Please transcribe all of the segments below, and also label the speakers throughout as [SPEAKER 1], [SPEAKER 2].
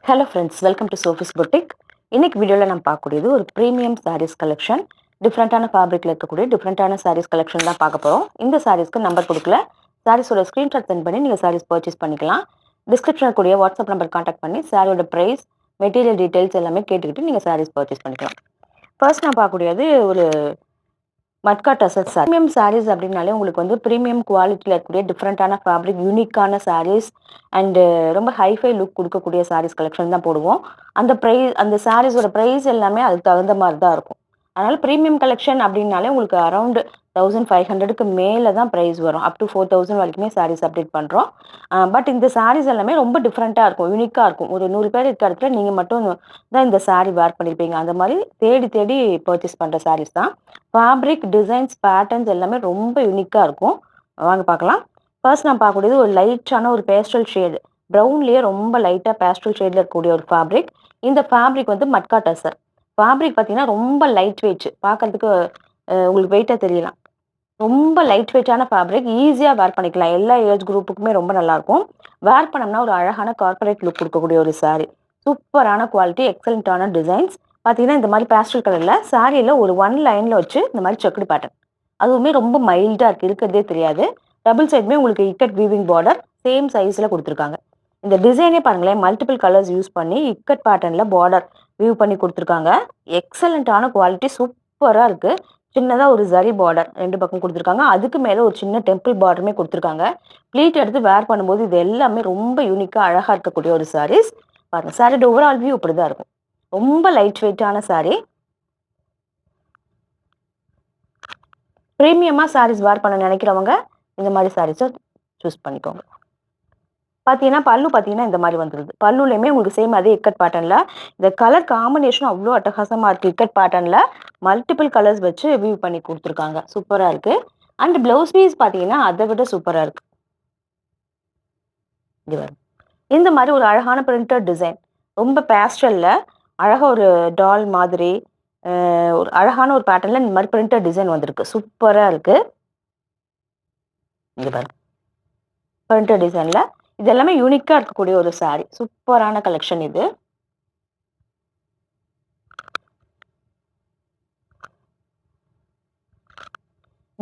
[SPEAKER 1] Hello friends, welcome to Sophie's boutique. இன்னைக்கு வீடியோவில் நம்ம பார்க்கக்கூடியது ஒரு ப்ரீமியம் சாரீஸ் கலெக்ஷன். டிஃப்ரெண்ட்டான ஃபேப்ரிக்கில் இருக்கக்கூடிய டிஃப்ரெண்ட்டான சாரீஸ் கலெக்ஷன் தான் பார்க்க போகிறோம். இந்த சாரீஸ்க்கு நம்பர் கொடுக்கல. சாரீஸோட ஸ்க்ரீன்ஷாட் சென்ட் பண்ணி நீங்கள் சாரீஸ் பர்ச்சேஸ் பண்ணிக்கலாம். டிஸ்கிரிப்ஷனில் கூடிய வாட்ஸ்அப் நம்பர் காண்டாக்ட் பண்ணி சாரியோட ப்ரைஸ், மெட்டீரியல் டீட்டெயில்ஸ் எல்லாமே கேட்டுக்கிட்டு நீங்கள் சாரீஸ் பர்ச்சேஸ் பண்ணிக்கலாம். ஃபர்ஸ்ட் நான் பார்க்கக்கூடியது ஒரு மட்கா டசர் சாரி. ப்ரீமியம் சாரீஸ் அப்படின்னாலே உங்களுக்கு வந்து ப்ரீமியம் குவாலிட்டியில் இருக்கக்கூடிய டிஃப்ரெண்ட்டான ஃபேப்ரிக், யூனிக்கான சாரீஸ் அண்டு ரொம்ப ஹைஃபை லுக் கொடுக்கக்கூடிய சாரீஸ் கலெக்ஷன் தான் போடுவோம். அந்த சாரீஸோட ப்ரைஸ் எல்லாமே அதுக்கு தகுந்த மாதிரி தான் இருக்கும். அதனால் ப்ரீமியம் கலெக்ஷன் அப்படின்னாலே உங்களுக்கு அரௌண்ட் 1500க்கு மேலே தான் ப்ரைஸ் வரும். அப் டு 4000 வரைக்குமே சாரீஸ் அப்டேட் பண்ணுறோம். பட் இந்த சாரீஸ் எல்லாமே ரொம்ப டிஃப்ரெண்ட்டாக இருக்கும், யூனிக்காக இருக்கும். ஒரு 100 பேர் இருக்க இடத்துல நீங்கள் மட்டும் தான் இந்த சாரீ வேர் பண்ணியிருப்பீங்க. அந்த மாதிரி தேடி தேடி பர்ச்சேஸ் பண்ணுற சாரீஸ் தான். ஃபேப்ரிக், டிசைன்ஸ், பேட்டர்ன்ஸ் எல்லாமே ரொம்ப யூனிக்காக இருக்கும். வாங்க பார்க்கலாம். ஃபர்ஸ்ட் நான் பார்க்கக்கூடியது ஒரு லைட்டான ஒரு பேஸ்டல் ஷேடு, ப்ரௌன்லேயே ரொம்ப லைட்டாக பேஸ்டல் ஷேடில் இருக்கக்கூடிய ஒரு ஃபேப்ரிக். இந்த ஃபேப்ரிக் வந்து மட்கா டசர் ஃபேப்ரிக். பார்த்தீங்கன்னா ரொம்ப லைட் வெயிட், பார்க்கறதுக்கு உங்களுக்கு வெயிட்டாக தெரியலாம். ரொம்ப லைட் வெயிட்டான ஃபேப்ரிக், ஈஸியாக வேர் பண்ணிக்கலாம். எல்லா ஏஜ் குரூப்புக்குமே ரொம்ப நல்லாயிருக்கும். வேர் பண்ணோம்னா ஒரு அழகான கார்பரேட் லுக் கொடுக்கக்கூடிய ஒரு சாரீ. சூப்பரான குவாலிட்டி, எக்ஸலண்ட்டான டிசைன்ஸ். பார்த்தீங்கன்னா இந்த மாதிரி பேஸ்டல் கலரில் சாரியில் ஒரு ஒன் லைனில் வச்சு இந்த மாதிரி செக்குடு பேட்டர்ன், அதுவுமே ரொம்ப மைல்டாக இருக்குது, இருக்கிறதே தெரியாது. டபுள் சைடுமே உங்களுக்கு இக்கட் வீவிங் பார்டர் சேம் சைஸில் கொடுத்துருக்காங்க. இந்த டிசைனே பாருங்களேன், மல்டிபிள் கலர்ஸ் யூஸ் பண்ணி இக்கட் பேட்டர்னில் பார்டர் வியூ பண்ணி கொடுத்துருக்காங்க. எக்ஸலண்ட்டான குவாலிட்டி, சூப்பராக இருக்குது. சின்னதாக ஒரு ஜரி பார்டர் 2 பக்கம் கொடுத்துருக்காங்க. அதுக்கு மேலே ஒரு சின்ன டெம்பிள் பார்டருமே கொடுத்துருக்காங்க. ப்ளீட் எடுத்து வேர் பண்ணும்போது இது எல்லாமே ரொம்ப யூனிக்காக அழகாக இருக்கக்கூடிய ஒரு சாரீஸ். பாருங்கள், சாரியோட ஓவரால் வியூ இப்படி தான் இருக்கும். ரொம்ப லைட் வெயிட்டான சாரீ. ப்ரீமியமாக சாரீஸ் வேர் பண்ண நினைக்கிறவங்க இந்த மாதிரி சாரீஸை சூஸ் பண்ணிக்கோங்க. பார்த்தீங்கன்னா பல்லு பார்த்தீங்கன்னா இந்த மாதிரி வந்துடுது. பல்லுலையுமே உங்களுக்கு சேம் அதே இக்கட் பேட்டர்னில். இந்த கலர் காம்பினேஷன் அவ்வளோ அட்டகாசமாக இருக்குது. இக்கட் பேட்டர்னில் மல்டிபிள் கலர்ஸ் வச்சு வியூ பண்ணி கொடுத்துருக்காங்க. சூப்பராக இருக்குது. அண்ட் ப்ளவுஸ் பீஸ் பார்த்தீங்கன்னா அதை விட சூப்பராக இருக்குது. இது வரும் இந்த மாதிரி ஒரு அழகான பிரிண்டட் டிசைன், ரொம்ப பேஸ்டலில் அழகாக ஒரு டால் மாதிரி ஒரு அழகான ஒரு பேட்டர்னில் இந்த மாதிரி பிரிண்டட் டிசைன் வந்திருக்கு. சூப்பராக இருக்குது. இது பாருங்க, பிரிண்டட் டிசைனில் இது எல்லாமே யூனிக்காக இருக்கக்கூடிய ஒரு சாரீ. சூப்பரான கலெக்ஷன் இது.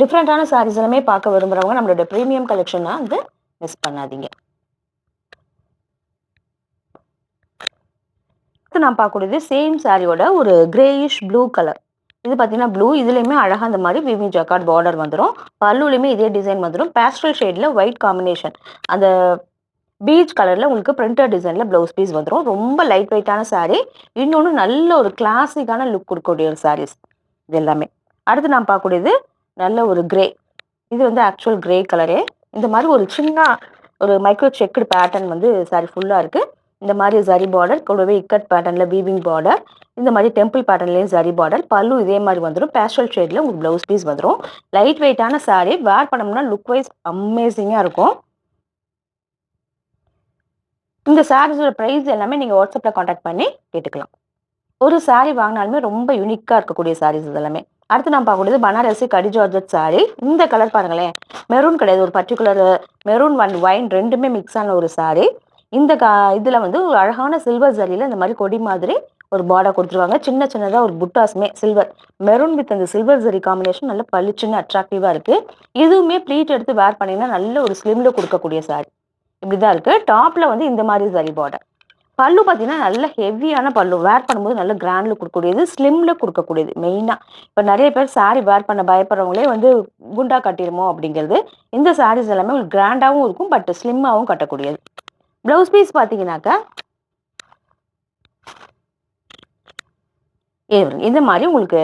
[SPEAKER 1] டிஃப்ரெண்ட்டான சாரீஸ் எல்லாமே பார்க்க விரும்புகிறவங்க நம்மளோட ப்ரீமியம் கலெக்ஷனை வந்து மிஸ் பண்ணாதீங்க. அடுத்து நான் பார்க்கக்கூடியது சேம் சாரியோட ஒரு கிரேயிஷ் ப்ளூ கலர். இது பார்த்தீங்கன்னா ப்ளூ, இதுலேயுமே அழகாக அந்த மாதிரி வீவிங் ஜக்கார்ட் பார்டர் வந்துடும். பல்லுலையுமே இதே டிசைன் வந்துடும். பேஸ்டல் ஷேடில் ஒயிட் காம்பினேஷன், அந்த பீச் கலரில் உங்களுக்கு பிரிண்டட் டிசைனில் ப்ளவுஸ் பீஸ் வந்துடும். ரொம்ப லைட் வெயிட்டான சாரீ. இன்னொன்று நல்ல ஒரு கிளாசிக்கான லுக் கொடுக்கக்கூடிய ஒரு சாரீஸ் இது எல்லாமே. அடுத்து நான் பார்க்கக்கூடியது நல்ல ஒரு கிரே. இது வந்து ஆக்சுவல் கிரே கலரே. இந்த மாதிரி ஒரு சின்ன ஒரு மைக்ரோ செக்குடு பேட்டர்ன் வந்து சாரீ ஃபுல்லாக இருக்குது. இந்த மாதிரி ஜரி பார்டர் கூடவே இக்கட் பேட்டர்னில் வீவிங் பார்டர், இந்த மாதிரி டெம்பிள் பேட்டர்ன்லேயும் ஜரி பார்டர், பல்லு இதே மாதிரி வந்துடும். பேஸ்டல் ஷேடில் உங்களுக்கு ப்ளவுஸ் பீஸ் வந்துடும். லைட் வெயிட்டான சாரீ, வேர் பண்ணோம்னா லுக் வைஸ் அமேசிங்காக இருக்கும். இந்த சாரீஸோட ப்ரைஸ் எல்லாமே நீங்கள் வாட்ஸ்அப்பில் காண்டாக்ட் பண்ணி கேட்டுக்கலாம். ஒரு சாரீ வாங்கினாலுமே ரொம்ப யூனிக்காக இருக்கக்கூடிய சாரீஸ் இதெல்லாமே. அடுத்து நான் பார்க்கக்கூடியது பனாரசி கடி ஜார்ஜெட் சாரீ. இந்த கலர் பாருங்களேன், மெரூன் கிடையாது, ஒரு பர்டிகுலர் மெரூன் அண்ட் ஒயின் ரெண்டுமே மிக்ஸ் ஆன ஒரு சாரீ. இந்த இதில் வந்து ஒரு அழகான சில்வர் ஜரியில் இந்த மாதிரி கொடி மாதிரி ஒரு பார்டர் கொடுத்துருவாங்க. சின்ன சின்னதாக ஒரு புட்டாஸ்மே சில்வர், மெரூன் வித் அந்த சில்வர் ஜரி காம்பினேஷன் நல்ல பளிச்சுன்னு அட்ராக்டிவாக இருக்குது. இதுவுமே ப்ளீட் எடுத்து வேர் பண்ணிங்கன்னா நல்ல ஒரு ஸ்லிம்ல கொடுக்கக்கூடிய சாரீ. இப்படி தான் இருக்குது. டாப்பில் வந்து இந்த மாதிரி ஜரி பார்டர். பல்லு பார்த்தீங்கன்னா நல்ல ஹெவியான பல்லு, வேர் பண்ணும்போது நல்ல கிராண்ட் லுக் கொடுக்கக்கூடியது, ஸ்லிம்ல கொடுக்கக்கூடியது. மெயினாக இப்போ நிறைய பேர் சாரீ வேர் பண்ண பயப்படுறவங்களே வந்து குண்டா கட்டிடுமோ அப்படிங்கிறது. இந்த சாரீஸ் எல்லாமே ஒரு கிராண்டாகவும் இருக்கும், பட் ஸ்லிம்மாகவும் கட்டக்கூடியது. ப்ளவுஸ் பீஸ் பார்த்தீங்கன்னாக்கா இந்த மாதிரி உங்களுக்கு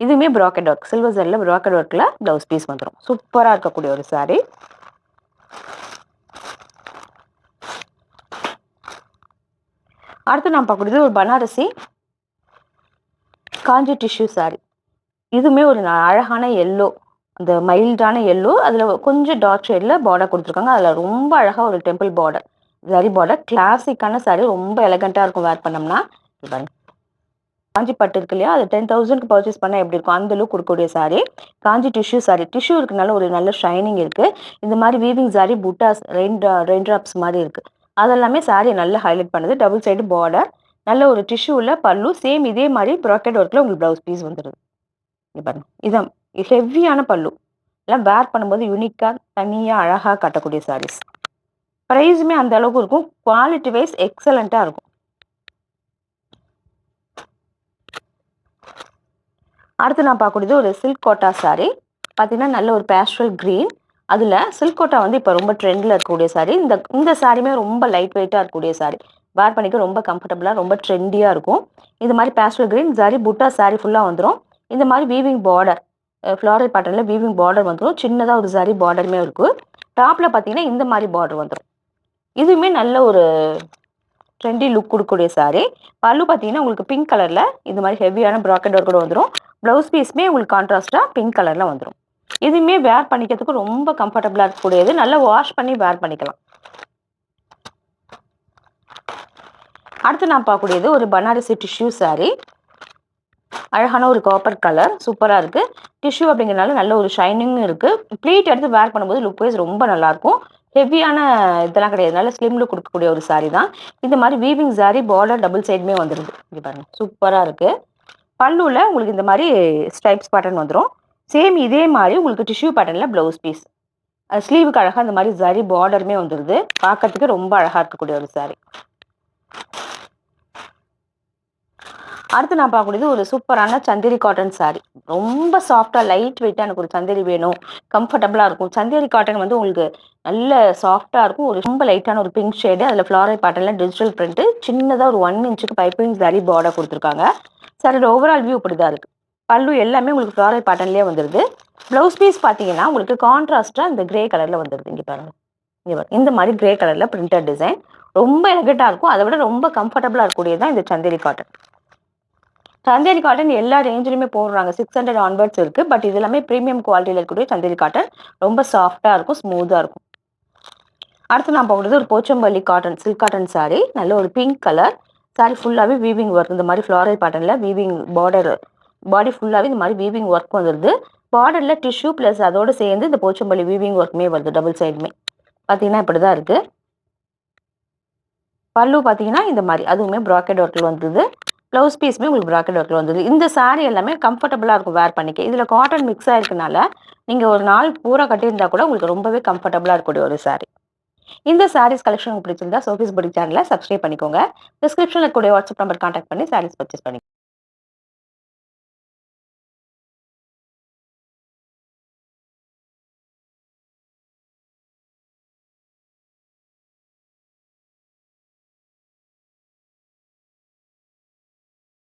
[SPEAKER 1] இதுவுமே ப்ராக்கெட் ஒர்க், சில்வர் ஜரியில் ப்ராக்கெட் ஒர்க்கில் ப்ளவுஸ் பீஸ் வந்துடும். சூப்பராக இருக்கக்கூடிய ஒரு சாரீ. அடுத்து நான் பார்க்கக்கூடியது ஒரு பனாரசி காஞ்சி டிஷ்யூ சாரீ. இதுவுமே ஒரு அழகான எல்லோ, அந்த மைல்டான எல்லோ, அதில் கொஞ்சம் டார்க் ஷேடில் பார்டர் கொடுத்துருக்காங்க. அதில் ரொம்ப அழகாக ஒரு டெம்பிள் பார்டர், ஜரி பார்டர். கிளாசிக்கான சாரீ, ரொம்ப எலகண்ட்டாக இருக்கும் வேர் பண்ணோம்னா. காஞ்சி பட்டு இருக்கு இல்லையா, அது 10,000க்கு பர்ச்சேஸ் பண்ணால் எப்படி இருக்கும் அந்த லுக் கொடுக்கக்கூடிய சாரீ. காஞ்சி டிஷ்யூ சாரீ. டிஷ்யூ இருக்கனால ஒரு நல்ல ஷைனிங் இருக்குது. இந்த மாதிரி வீவிங் சாரீ புட்டாஸ் ரெயின் ட்ராப்ஸ் மாதிரி இருக்குது. அதெல்லாமே சாரியை நல்லா ஹைலைட் பண்ணுது. டபுள் சைடு பார்டர், நல்ல ஒரு டிஷ்யூல பல்லு, சேம் இதே மாதிரி ப்ராக்கெட் ஒர்க்ல உங்களுக்கு ப்ளவுஸ் பீஸ் வந்துருது. இங்க பாருங்க. இதான் ஹெவியான பல்லு. எல்லாம் வேர் பண்ணும்போது யூனிக்கா, தனியா அழகா காட்டக்கூடிய சாரீஸ். பிரைஸுமே அந்த அளவுக்கு இருக்கும். குவாலிட்டி வைஸ் எக்ஸலண்ட்டா இருக்கும். அடுத்து நான் பார்க்கக்கூடியது ஒரு சில்க் கோட்டா சாரி. பார்த்தீங்கன்னா நல்ல ஒரு பேஸ்டல் கிரீன். அதில் சில்க் கோட்டா வந்து இப்போ ரொம்ப ட்ரெண்டில் இருக்கக்கூடிய சாரி. இந்த சாரியுமே ரொம்ப லைட் வெயிட்டாக இருக்கக்கூடிய சாரி. வேர் பண்ணிக்க ரொம்ப கம்ஃபர்டபுளாக, ரொம்ப ட்ரெண்டியாக இருக்கும். இது மாதிரி பேஸ்டல் கிரீன் சாரி புட்டா சாரி ஃபுல்லாக வந்துடும். இந்த மாதிரி வீவிங் பார்டர், ஃப்ளாரல் பேட்டர்னில் வீவிங் பார்டர் வந்துடும். சின்னதாக ஒரு சாரி பார்டருமே இருக்குது. டாப்பில் பார்த்தீங்கன்னா இந்த மாதிரி பார்டர் வந்துடும். இதுவுமே நல்ல ஒரு ட்ரெண்டி லுக் கொடுக்கக்கூடிய சாரி. பல்லு பார்த்தீங்கன்னா உங்களுக்கு பிங்க் கலரில் இது மாதிரி ஹெவியான ப்ராக்கெட் ஒர்க் கூட வந்துடும். ப்ளவுஸ் பீஸுமே உங்களுக்கு கான்ட்ராஸ்ட்டாக பிங்க் கலரில் வந்துடும். இதுவுமே வேர் பண்ணிக்கிறதுக்கு ரொம்ப கம்ஃபர்டபுளாக இருக்கக்கூடியது. நல்லா வாஷ் பண்ணி வேர் பண்ணிக்கலாம். அடுத்து நான் பார்க்கக்கூடியது ஒரு பனாரசி டிஷ்யூ சாரி. அழகான ஒரு காப்பர் கலர், சூப்பராக இருக்குது. டிஷ்யூ அப்படிங்கிறனால நல்ல ஒரு ஷைனிங்கும் இருக்குது. ப்ளீட் எடுத்து வேர் பண்ணும்போது லுக் வைஸ் ரொம்ப நல்லாயிருக்கும். ஹெவியான இதெல்லாம் கிடையாது. நல்ல ஸ்லிம் லுக் கொடுக்கக்கூடிய ஒரு சாரி தான். இந்த மாதிரி வீவிங் சாரி பார்டர் டபுள் சைடுமே வந்துடுது. இங்கே பாருங்கள், சூப்பராக இருக்குது. பல்லுவில் உங்களுக்கு இந்த மாதிரி ஸ்ட்ரைப்ஸ் பேட்டர்ன் வந்துடும். சேம் இதே மாதிரி உங்களுக்கு டிஷ்யூ பேட்டர்னில் ப்ளவுஸ் பீஸ், ஸ்லீவுக்கு அழகாக இந்த மாதிரி சாரி பார்டருமே வந்துடுது. பார்க்கறதுக்கு ரொம்ப அழகாக இருக்கக்கூடிய ஒரு சாரி. அடுத்து நான் பார்க்கக்கூடியது ஒரு சூப்பரான சந்தேரி காட்டன் சாரி. ரொம்ப சாஃப்டாக லைட் வெயிட்டாக எனக்கு ஒரு சந்தேரி வேணும், கம்ஃபர்டபுளாக இருக்கும். சந்தேரி காட்டன் வந்து உங்களுக்கு நல்ல சாஃப்டாக இருக்கும். ஒரு ரொம்ப லைட்டான ஒரு பிங்க் ஷேடு, அதில் ஃப்ளாரல் பேட்டர்னில் டிஜிட்டல் பிரிண்ட்டு, சின்னதாக ஒரு 1 இன்ச்சுக்கு பைப்பிங் சாரி பார்டர் கொடுத்துருக்காங்க. சாரியோட ஓவரால் வியூ இப்படி தான் இருக்குது. பல்லு எல்லாமே உங்களுக்கு ஃப்ளாரல் பேட்டர்ன்லேயே வந்துடுது. ப்ளவுஸ் பீஸ் பார்த்தீங்கன்னா உங்களுக்கு கான்ட்ராஸ்ட்டாக இந்த கிரே கலரில் வந்துடுது. இங்கே பாருங்கள், இங்கே பாருங்கள், இந்த மாதிரி கிரே கலரில் பிரிண்டட் டிசைன் ரொம்ப எலகட்டாக இருக்கும். அதை விட ரொம்ப கம்ஃபர்டபுளாக இருக்கக்கூடியது தான் இந்த சந்தேரி காட்டன். சந்தேரி காட்டன் எல்லா ரேஞ்சிலுமே போடுறாங்க. 600 ஆன்வர்ட்ஸ் இருக்குது. பட் இது எல்லாமே ப்ரீமியம் குவாலிட்டியில் இருக்கக்கூடிய சந்தேரி காட்டன். ரொம்ப சாஃப்டாக இருக்கும், ஸ்மூத்தாக இருக்கும். அடுத்து நான் போடுறது ஒரு Pochampalli cotton silk cotton sorry. நல்ல ஒரு பிங்க் கலர் சாரி. ஃபுல்லாகவே வீவிங் ஒர்க், இந்த மாதிரி ஃப்ளாரல் பேட்டர்னில் வீவிங் பார்டர், பாடி ஃபுல்லாகவே இந்த மாதிரி வீவிங் ஒர்க் வந்துடுது. பார்டரில் டிஷ்யூ ப்ளஸ் அதோடு சேர்ந்து இந்த போச்சம்பள்ளி வீவிங் ஒர்க்குமே வருது. டபுள் சைடுமே பார்த்தீங்கன்னா இப்படி தான் இருக்குது. பல்லு பார்த்தீங்கன்னா இந்த மாதிரி அதுவுமே ப்ராக்கெட் ஒர்க்கில் வந்துடுது. ப்ளவுஸ் பீஸுமே உங்களுக்கு ப்ராக்கெட் ஒர்க்கில் வந்துடுது. இந்த சாரீ எல்லாமே கம்ஃபர்டபுளாக இருக்கும் வேர் பண்ணிக்க. இதில் காட்டன் மிக்ஸ் ஆகிருக்கனால நீங்கள் ஒரு நாள் பூரா கட்டியிருந்தால் கூட உங்களுக்கு ரொம்பவே கம்ஃபர்டபுளாக இருக்கக்கூடிய ஒரு சாரீ. இந்த சாரீஸ் கலெக்ஷன் உங்களுக்கு பிடிச்சிருந்தா சோஃபிஸ் புட்டிக் சேனலை சப்ஸ்கிரைப் பண்ணிக்கோங்க. டிஸ்கிரிப்ஷனில் இருக்கக்கூடிய வாட்ஸ்அப் நம்பர் கான்டாக்ட் பண்ணி சாரீஸ் பர்ச்சேஸ் பண்ணிக்கோங்க.